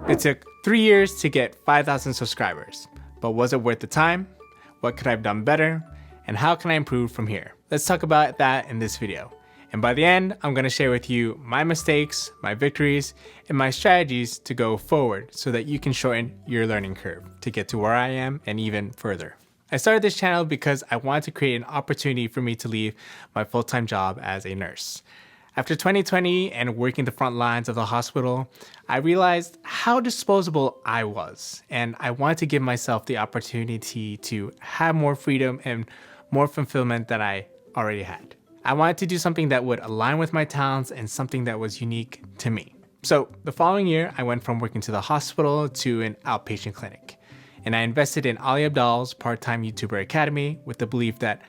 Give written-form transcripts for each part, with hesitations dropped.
It took 3 years to get 5,000 subscribers, but was it worth the time? What could I have done better? And how can I improve from here? Let's talk about that in this video. And by the end, I'm going to share with you my mistakes, my victories, and my strategies to go forward so that you can shorten your learning curve to get to where I am and even further. I started this channel because I wanted to create an opportunity for me to leave my full-time job as a nurse. After 2020 and working the front lines of the hospital, I realized how disposable I was, and I wanted to give myself the opportunity to have more freedom and more fulfillment than I already had. I wanted to do something that would align with my talents and something that was unique to me. So the following year, I went from working to the hospital to an outpatient clinic, and I invested in Ali Abdaal's part-time YouTuber academy with the belief that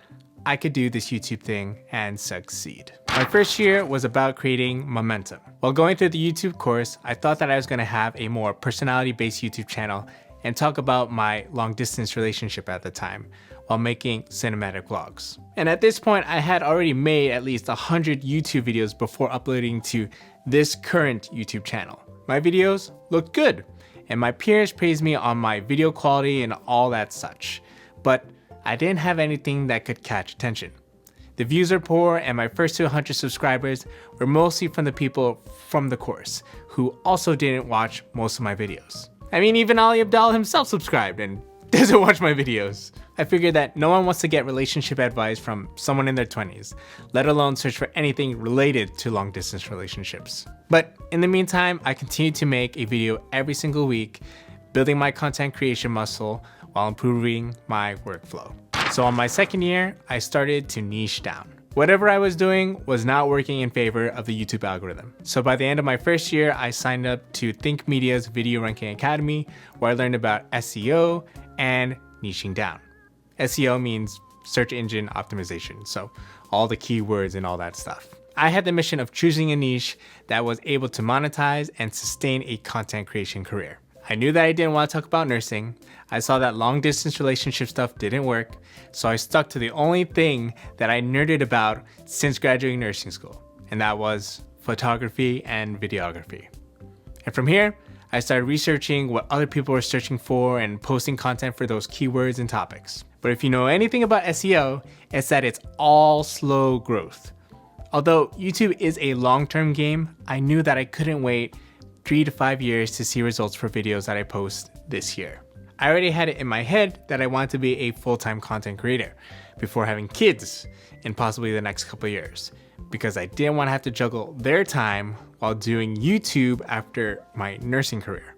I could do this YouTube thing and succeed. My first year was about creating momentum. While going through the YouTube course, I thought that I was going to have a more personality-based YouTube channel and talk about my long-distance relationship at the time while making cinematic vlogs. And at this point, I had already made at least 100 YouTube videos before uploading to this current YouTube channel. My videos looked good, and my peers praised me on my video quality and all that such. But I didn't have anything that could catch attention. The views are poor, and my first 200 subscribers were mostly from the people from the course, who also didn't watch most of my videos. I mean, even Ali Abdaal himself subscribed and doesn't watch my videos. I figured that no one wants to get relationship advice from someone in their 20s, let alone search for anything related to long distance relationships. But in the meantime, I continued to make a video every single week, building my content creation muscle while improving my workflow. So on my second year, I started to niche down. Whatever I was doing was not working in favor of the YouTube algorithm. So by the end of my first year, I signed up to Think Media's Video Ranking Academy, where I learned about SEO and niching down. SEO means search engine optimization, so all the keywords and all that stuff. I had the mission of choosing a niche that was able to monetize and sustain a content creation career. I knew that I didn't want to talk about nursing. I saw that long distance relationship stuff didn't work, so I stuck to the only thing that I nerded about since graduating nursing school, and that was photography and videography. And from here, I started researching what other people were searching for and posting content for those keywords and topics. But if you know anything about SEO, it's that it's all slow growth. Although YouTube is a long-term game, I knew that I couldn't wait 3 to 5 years to see results for videos that I post this year. I already had it in my head that I wanted to be a full-time content creator before having kids in possibly the next couple of years, because I didn't want to have to juggle their time while doing YouTube after my nursing career.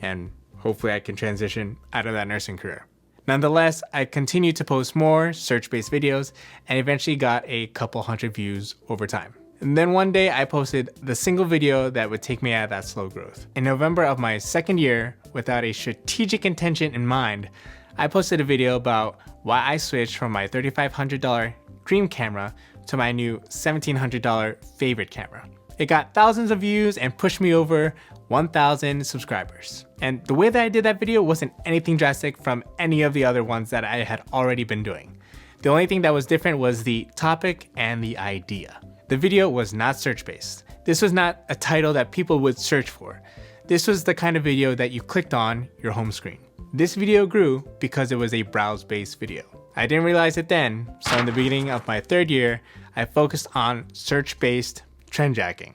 And hopefully I can transition out of that nursing career. Nonetheless, I continued to post more search-based videos and eventually got a couple hundred views over time. And then one day I posted the single video that would take me out of that slow growth. In November of my second year, without a strategic intention in mind, I posted a video about why I switched from my $3,500 dream camera to my new $1,700 favorite camera. It got thousands of views and pushed me over 1,000 subscribers. And the way that I did that video wasn't anything drastic from any of the other ones that I had already been doing. The only thing that was different was the topic and the idea. The video was not search-based. This was not a title that people would search for. This was the kind of video that you clicked on your home screen. This video grew because it was a browse-based video. I didn't realize it then, so in the beginning of my third year, I focused on search-based trendjacking,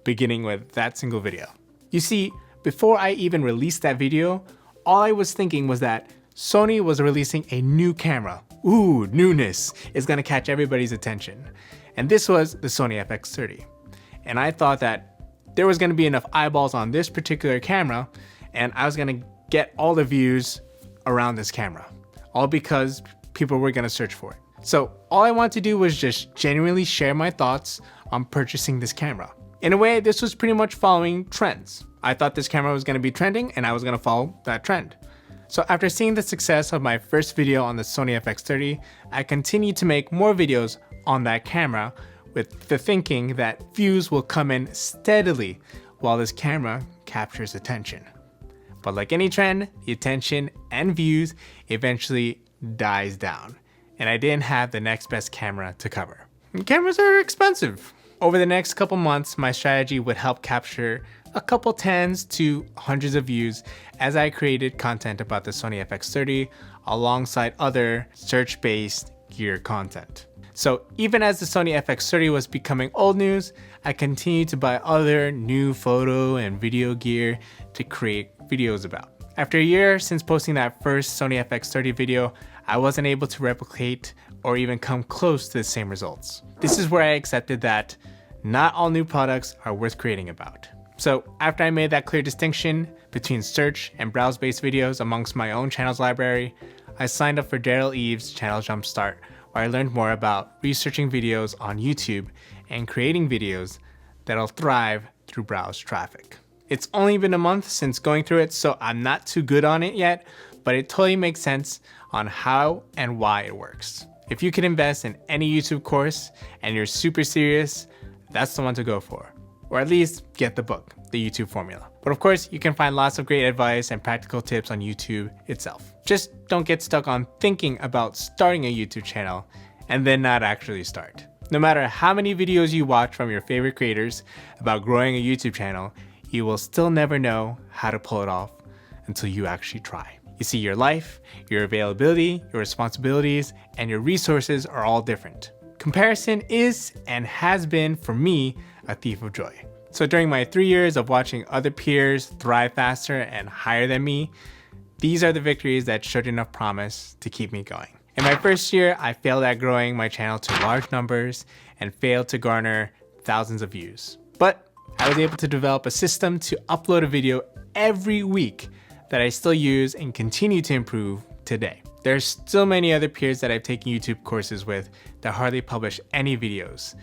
beginning with that single video. You see, before I even released that video, all I was thinking was that Sony was releasing a new camera. Ooh, newness is gonna catch everybody's attention. And this was the Sony FX30. And I thought that there was gonna be enough eyeballs on this particular camera, and I was gonna get all the views around this camera, all because people were gonna search for it. So all I wanted to do was just genuinely share my thoughts on purchasing this camera. In a way, this was pretty much following trends. I thought this camera was gonna be trending and I was gonna follow that trend. So after seeing the success of my first video on the Sony FX30, I continued to make more videos on that camera with the thinking that views will come in steadily while this camera captures attention. But like any trend, the attention and views eventually dies down, and I didn't have the next best camera to cover. And cameras are expensive. Over the next couple months, my strategy would help capture a couple tens to hundreds of views as I created content about the Sony FX30 alongside other search-based gear content. So even as the Sony FX30 was becoming old news, I continued to buy other new photo and video gear to create videos about. After a year since posting that first Sony FX30 video, I wasn't able to replicate or even come close to the same results. This is where I accepted that not all new products are worth creating about. So after I made that clear distinction between search and browse-based videos amongst my own channel's library, I signed up for Daryl Eves' Channel Jumpstart, where I learned more about researching videos on YouTube and creating videos that'll thrive through browse traffic. It's only been a month since going through it, so I'm not too good on it yet, but it totally makes sense on how and why it works. If you can invest in any YouTube course and you're super serious, that's the one to go for. Or at least get the book, The YouTube Formula. But of course, you can find lots of great advice and practical tips on YouTube itself. Just don't get stuck on thinking about starting a YouTube channel and then not actually start. No matter how many videos you watch from your favorite creators about growing a YouTube channel, you will still never know how to pull it off until you actually try. You see, your life, your availability, your responsibilities, and your resources are all different. Comparison is and has been, for me, a thief of joy. So during my 3 years of watching other peers thrive faster and higher than me, these are the victories that showed enough promise to keep me going. In my first year, I failed at growing my channel to large numbers and failed to garner thousands of views. But I was able to develop a system to upload a video every week that I still use and continue to improve today. There's still many other peers that I've taken YouTube courses with that hardly publish any videos,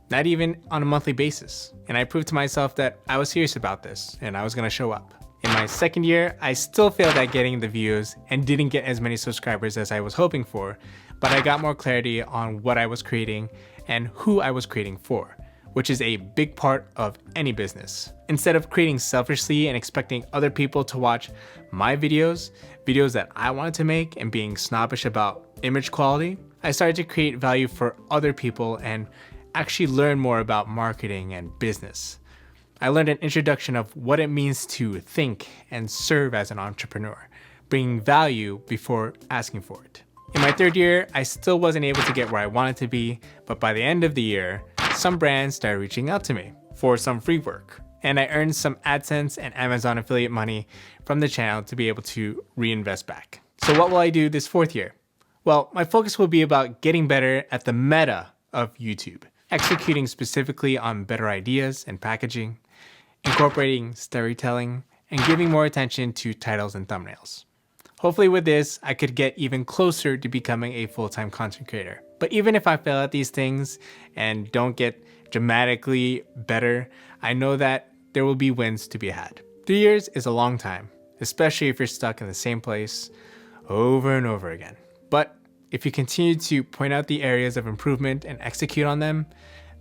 not even on a monthly basis. And I proved to myself that I was serious about this and I was gonna show up. In my second year, I still failed at getting the views and didn't get as many subscribers as I was hoping for, but I got more clarity on what I was creating and who I was creating for, which is a big part of any business. Instead of creating selfishly and expecting other people to watch my videos that I wanted to make, and being snobbish about image quality, I started to create value for other people and actually learn more about marketing and business. I learned an introduction of what it means to think and serve as an entrepreneur, bringing value before asking for it. In my third year, I still wasn't able to get where I wanted to be, but by the end of the year, some brands started reaching out to me for some free work, and I earned some AdSense and Amazon affiliate money from the channel to be able to reinvest back. So what will I do this fourth year? Well, my focus will be about getting better at the meta of YouTube, executing specifically on better ideas and packaging, incorporating storytelling, and giving more attention to titles and thumbnails. Hopefully with this, I could get even closer to becoming a full-time content creator. But even if I fail at these things and don't get dramatically better, I know that there will be wins to be had. 3 years is a long time, especially if you're stuck in the same place over and over again. But if you continue to point out the areas of improvement and execute on them,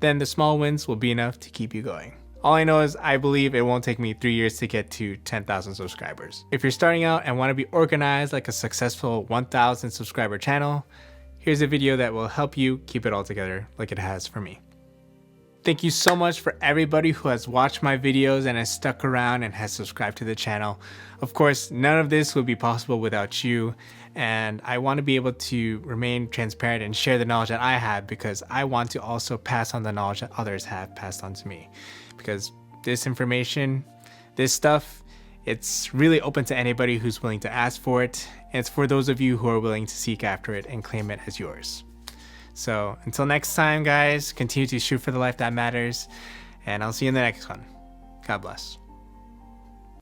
then the small wins will be enough to keep you going. All I know is I believe it won't take me 3 years to get to 10,000 subscribers. If you're starting out and want to be organized like a successful 1,000 subscriber channel, here's a video that will help you keep it all together like it has for me. Thank you so much for everybody who has watched my videos and has stuck around and has subscribed to the channel. Of course, none of this would be possible without you, and I want to be able to remain transparent and share the knowledge that I have, because I want to also pass on the knowledge that others have passed on to me. Because this information, this stuff, it's really open to anybody who's willing to ask for it, and it's for those of you who are willing to seek after it and claim it as yours. So until next time, guys, continue to shoot for the life that matters, and I'll see you in the next one. God bless.